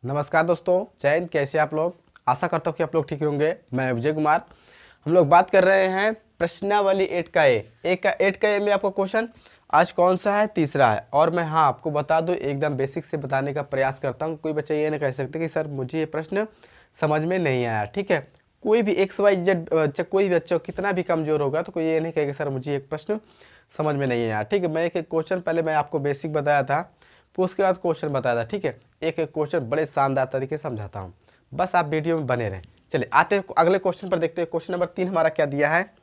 नमस्कार दोस्तों, जय हिंद। कैसे आप लोग? आशा करता हूँ कि आप लोग ठीक होंगे। मैं विजय कुमार। हम लोग बात कर रहे हैं प्रश्नावली 8 का ए में आपका क्वेश्चन आज कौन सा है? तीसरा है। और मैं आपको बता दूं, एकदम बेसिक से बताने का प्रयास करता हूं। कोई बच्चा ये नहीं कह सकते कि सर मुझे ये प्रश्न समझ में नहीं आया। ठीक है, कोई भी XYZ बच्चा, कोई भी बच्चा कितना भी कमजोर होगा तो कोई ये नहीं कहेगा सर मुझे एक प्रश्न समझ में नहीं आया। ठीक है, मैं एक क्वेश्चन पहले मैं आपको बेसिक बताया था, फिर उसके बाद क्वेश्चन बताया था। ठीक है, एक क्वेश्चन बड़े शानदार तरीके से समझाता हूँ, बस आप वीडियो में बने रहें। चलिए आते हैं अगले क्वेश्चन पर, देखते हैं। क्वेश्चन नंबर 3 हमारा क्या दिया है?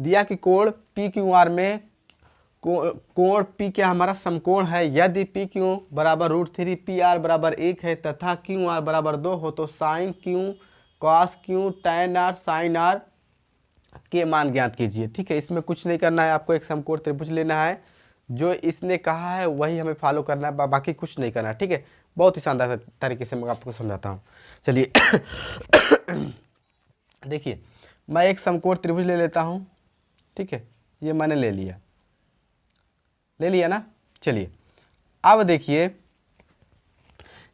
दिया कि कोण PQR में कोण P क्या हमारा समकोण है। यदि PQ बराबर √3 PR बराबर 1 है तथा QR बराबर 2 हो तो sine Q cos Q tan R sin R के मान ज्ञात कीजिए। ठीक है, इसमें कुछ नहीं करना है, आपको एक समकोण त्रिभुज लेना है। जो इसने कहा है वही हमें फॉलो करना है, बाकी कुछ नहीं करना। ठीक है, बहुत ही शानदार तरीके से मैं आपको समझाता हूँ। चलिए देखिए, मैं एक समकोण त्रिभुज ले लेता हूँ। ठीक है, ये मैंने ले लिया ना। चलिए अब देखिए,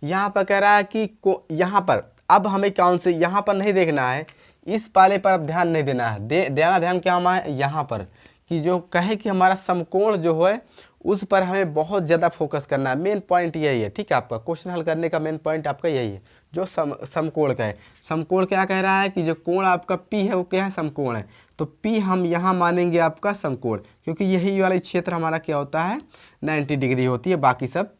यहाँ पर कह रहा है कि यहाँ पर अब हमें कौन से, यहाँ पर नहीं देखना है, इस पाले पर अब ध्यान नहीं देना है। देना ध्यान क्या हमारा यहाँ पर, कि जो कहे कि हमारा समकोण जो है उस पर हमें बहुत ज़्यादा फोकस करना है। मेन पॉइंट यही है। ठीक है, आपका क्वेश्चन हल करने का मेन पॉइंट आपका यही है, जो समकोण का है। समकोण क्या कह रहा है कि जो कोण आपका P है वो क्या है? समकोण है। तो P हम यहाँ मानेंगे आपका समकोण, क्योंकि यही वाला क्षेत्र हमारा क्या होता है? 90 डिग्री होती है, बाकी सब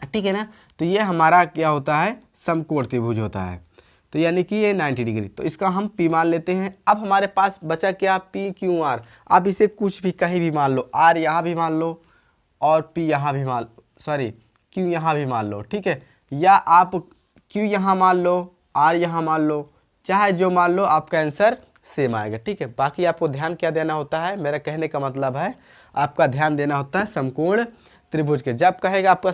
ठीक है ना। तो ये हमारा क्या होता है? समकोण त्रिभुज होता है। तो यानी कि ये 90 डिग्री, तो इसका हम P मान लेते हैं। अब हमारे पास बचा क्या? PQR। अब इसे कुछ भी कहीं भी मान लो, R यहाँ भी मान लो और P यहाँ भी मान लो, सॉरी Q यहाँ भी मान लो। ठीक है, या आप Q यहाँ मान लो, R यहाँ मान लो, चाहे जो मान लो, आपका आंसर सेम आएगा। ठीक है, बाकी आपको ध्यान क्या देना होता है? मेरा कहने का मतलब है आपका ध्यान देना होता है समकोण त्रिभुज के। जब कहेगा आपका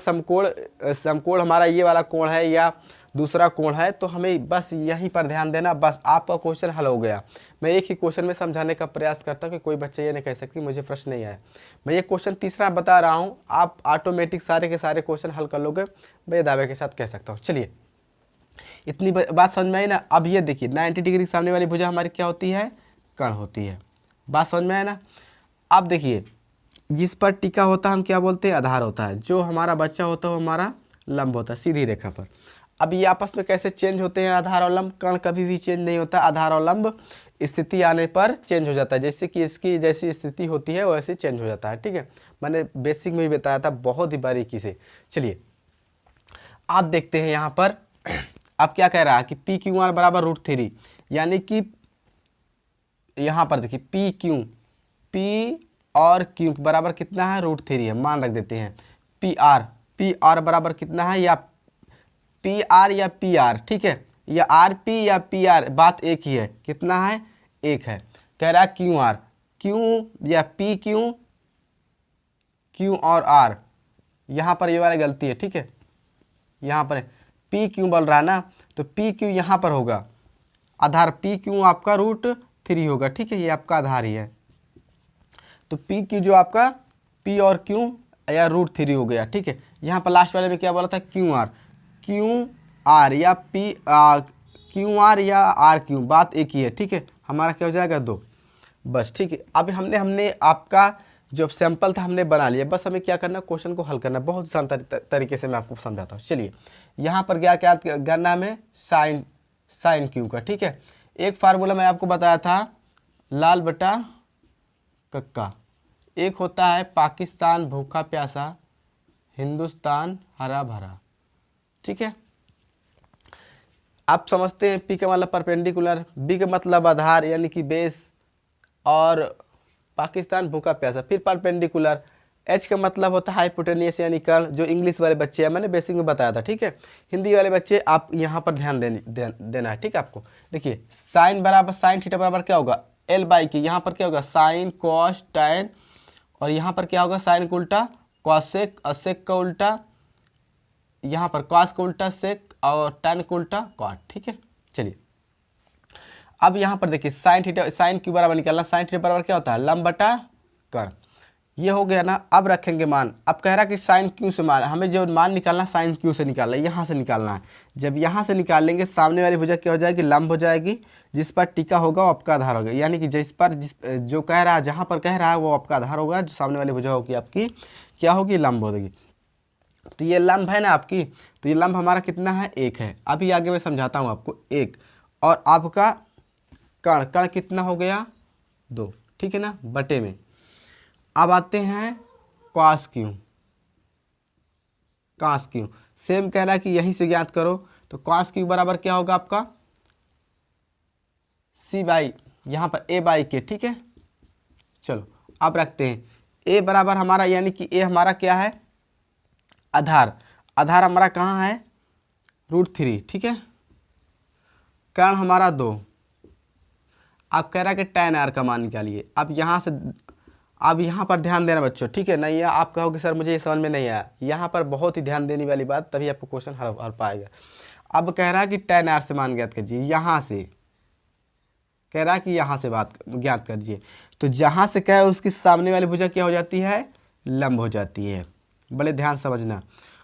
समकोण हमारा ये वाला कोण है या दूसरा कोण है, तो हमें बस यहीं पर ध्यान देना, बस आपका क्वेश्चन हल हो गया। मैं एक ही क्वेश्चन में समझाने का प्रयास करता हूँ कि कोई बच्चे ये नहीं कह सकते मुझे प्रश्न नहीं आया। मैं ये क्वेश्चन तीसरा बता रहा हूँ, आप ऑटोमेटिक सारे के सारे क्वेश्चन हल कर लोगे, मैं ये दावे के साथ कह सकता हूँ। चलिए, इतनी बात समझ में आई ना। अब ये देखिए, 90 डिग्री सामने वाली भुजा हमारी क्या होती है? कर्ण होती है। बात समझ में आए ना। अब देखिए, जिस पर टिका होता है हम क्या बोलते हैं? आधार होता है। जो हमारा बच्चा होता है वो हमारा लंब होता है, सीधी रेखा पर। अब ये आपस में कैसे चेंज होते हैं? आधार और लंब। कर्ण कभी भी चेंज नहीं होता, आधार और लंब स्थिति आने पर चेंज हो जाता है। जैसे कि इसकी जैसी स्थिति होती है वैसे चेंज हो जाता है। ठीक है, मैंने बेसिक में भी बताया था बहुत ही बारीकी से। चलिए आप देखते हैं यहाँ पर अब क्या कह रहा है कि PQR बराबर √3, यानी कि यहाँ पर देखिए P और Q बराबर कितना है? √3 है। मान रख देते हैं PR बराबर कितना है? या PR या PR। ठीक है, या RP या PR, बात एक ही है। कितना है? 1 है। कह रहा है QR, Q या PQ, Q और R। यहाँ पर ये वाली गलती है। ठीक है, यहाँ पर PQ बोल रहा है ना, तो PQ यहाँ पर होगा, आधार PQ आपका √3 होगा। ठीक है, ये आपका आधार ही है। तो PQ जो आपका P और Q या √3 हो गया। ठीक है, यहाँ पर लास्ट वाले में क्या बोला था? QR या QR या RQ, बात एक ही है। ठीक है, हमारा क्या हो जाएगा? 2 बस। ठीक है, अब हमने आपका जो सैंपल था हमने बना लिया, बस हमें क्या करना? क्वेश्चन को हल करना। बहुत आसान तरीके से मैं आपको समझाता हूँ। चलिए, यहाँ पर क्या करना हमें? साइन Q का। ठीक है, एक फार्मूला मैं आपको बताया था, लाल बटा कक्का। एक होता है पाकिस्तान भूखा प्यासा, हिंदुस्तान हरा भरा। ठीक है, आप समझते हैं P का मतलब परपेंडिकुलर, B का मतलब आधार यानी कि बेस, और पाकिस्तान भूखा प्यासा फिर परपेंडिकुलर। H का मतलब होता है हाइपोटेनियस यानी कर्ण, जो इंग्लिश वाले बच्चे हैं, मैंने बेसिक में बताया था। ठीक है, हिंदी वाले बच्चे आप यहाँ पर ध्यान देना है। ठीक है, आपको देखिए, साइन बराबर साइन थीटा बराबर क्या होगा? L/K। यहाँ पर क्या होगा? साइन कॉस टैन, और यहाँ पर क्या होगा? साइन का उल्टा कॉसेक, असेक का उल्टा, यहाँ पर कॉस का उल्टा सेक, और टैन का उल्टा कॉट। ठीक है, चलिए अब यहाँ पर देखिए, साइन Q बराबर निकालना। साइन थीटा बराबर क्या होता है? लंब बटा कर्ण। ये हो गया ना। अब रखेंगे मान। अब कह रहा कि साइन क्यू से मान, हमें जो मान निकालना साइन क्यू से निकालना है, यहाँ से निकालना है। जब यहाँ से निकालेंगे सामने वाली भुजा क्या हो जाएगी, लंब हो जाएगी। जिस पर टीका होगा वो आपका आधार होगा, यानी कि जिस पर जो कह रहा है, जहाँ पर कह रहा है वो आपका आधार होगा, जो सामने वाली भुजा होगी आपकी क्या होगी, लंब होगी। तो ये लंब है ना आपकी, तो ये लंब हमारा कितना है, 1 है। अभी आगे मैं समझाता हूँ आपको। 1 और आपका कर्ण, कर्ण कितना हो गया, 2, ठीक है ना, बटे में। अब आते हैं cos Q, cos Q same कह रहा है कि यहीं से ज्ञात करो। तो कॉस क्यू बराबर क्या होगा आपका, सी बाई यहाँ पर ए बाई के, ठीक है। चलो अब रखते हैं ए बराबर हमारा, यानी कि ए हमारा क्या है, आधार। आधार हमारा कहाँ है, √3, ठीक है। कर्ण हमारा 2। अब कह रहा है कि tan r का मान निकालिए। अब यहाँ से, अब यहाँ पर ध्यान देना बच्चों, ठीक है। नहीं है आप कहोगे सर मुझे ये समझ में नहीं आया, यहाँ पर बहुत ही ध्यान देने वाली बात, तभी आपको क्वेश्चन हल पाएगा। अब कह रहा है कि tan r से मान ज्ञात कीजिए, यहाँ से कह रहा है कि यहाँ से बात ज्ञात कीजिए। तो जहाँ से कहे उसकी सामने वाली भुजा क्या हो जाती है, लंब हो जाती है। बड़े ध्यान समझना।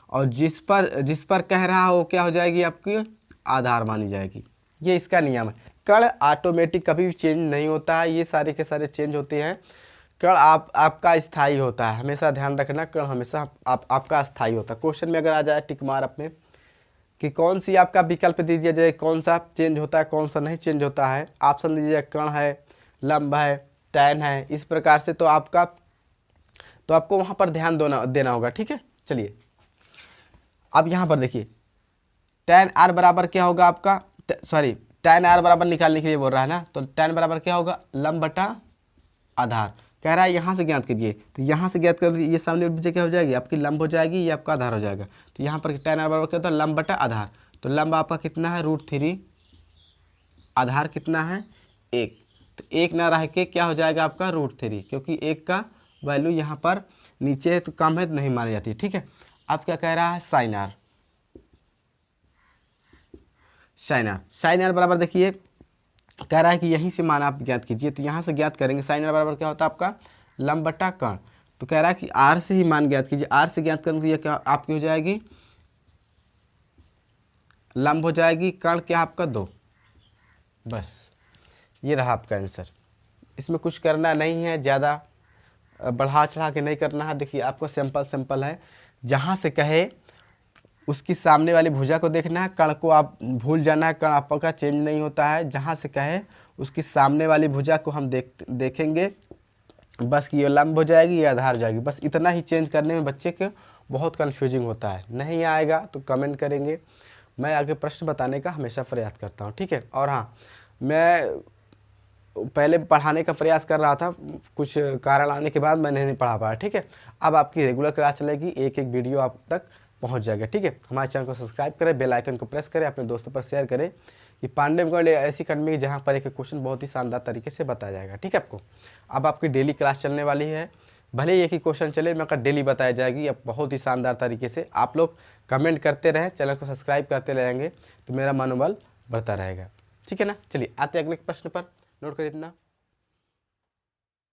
और जिस पर कह रहा हो क्या हो जाएगी, आपकी आधार मानी जाएगी। ये इसका नियम है। कर्ण ऑटोमेटिक कभी भी चेंज नहीं होता है, ये सारे के सारे चेंज होते हैं। कर्ण आपका स्थायी होता है, हमेशा ध्यान रखना। कर्ण हमेशा आपका स्थायी होता है। क्वेश्चन में अगर आ जाए टिक मार अपने कि कौन सी आपका विकल्प दे दिया जाए, कौन सा चेंज होता है कौन सा नहीं चेंज होता है, ऑप्शन दीजिए कर्ण है, लंब है, टैन है, इस प्रकार से। तो आपको वहाँ पर ध्यान देना होगा, ठीक है। चलिए अब यहाँ पर देखिए, tan r बराबर क्या होगा आपका, सॉरी tan r बराबर निकालने के लिए बोल रहा है ना। तो tan बराबर क्या होगा, लंब बटा आधार। कह रहा है यहाँ से ज्ञात कीजिए, तो यहाँ से ज्ञात कर दीजिए। ये सामने भुजा क्या हो जाएगी, आपकी लंब हो जाएगी, ये आपका आधार हो जाएगा। तो यहाँ पर tan r बराबर क्या होता है, लंब बटा आधार। तो लंब आपका कितना है, √3, आधार कितना है, 1। तो 1 ना रह के क्या हो जाएगा आपका √3, क्योंकि 1 का वैल्यू यहाँ पर नीचे है तो कम है तो नहीं मानी जाती, ठीक है। अब क्या कह रहा है, साइन r। साइन r बराबर देखिए कह रहा है कि यहीं से मान आप ज्ञात कीजिए। तो यहाँ से ज्ञात करेंगे। साइन r बराबर क्या होता है आपका, लंब बटा कर्ण। तो कह रहा है कि r से ही मान ज्ञात कीजिए। r से ज्ञात करेंगे तो ये क्या आपकी हो जाएगी, लंब हो जाएगी, कर्ण क्या आपका 2। बस ये रहा आपका आंसर। इसमें कुछ करना नहीं है, ज़्यादा बढ़ा चढ़ा के नहीं करना है। देखिए आपको सिंपल है। जहाँ से कहे उसकी सामने वाली भुजा को देखना है, कर्ण को आप भूल जाना है। कर्ण आपका चेंज नहीं होता है। जहाँ से कहे उसकी सामने वाली भुजा को हम देखेंगे, बस ये लंब हो जाएगी, ये आधार हो जाएगी। बस इतना ही चेंज करने में बच्चे को बहुत कन्फ्यूजिंग होता है। नहीं आएगा तो कमेंट करेंगे, मैं आगे प्रश्न बताने का हमेशा प्रयास करता हूँ, ठीक है। और हाँ, मैं पहले पढ़ाने का प्रयास कर रहा था, कुछ कारण आने के बाद मैंने नहीं पढ़ा पाया, ठीक है। अब आपकी रेगुलर क्लास चलेगी, एक एक वीडियो आप तक पहुंच जाएगा, ठीक है। हमारे चैनल को सब्सक्राइब करें, बेल आइकन को प्रेस करें, अपने दोस्तों पर शेयर करें। ये पांडे ऐसी अकेडमी है जहाँ पर एक क्वेश्चन बहुत ही शानदार तरीके से बताया जाएगा, ठीक है। आपको अब आपकी डेली क्लास चलने वाली है, भले ही एक ही क्वेश्चन चले, मगर डेली बताया जाएगी अब बहुत ही शानदार तरीके से। आप लोग कमेंट करते रहें, चैनल को सब्सक्राइब करते रहेंगे तो मेरा मनोबल बढ़ता रहेगा, ठीक है ना। चलिए आते हैं अगले प्रश्न पर, नोट कर इतना।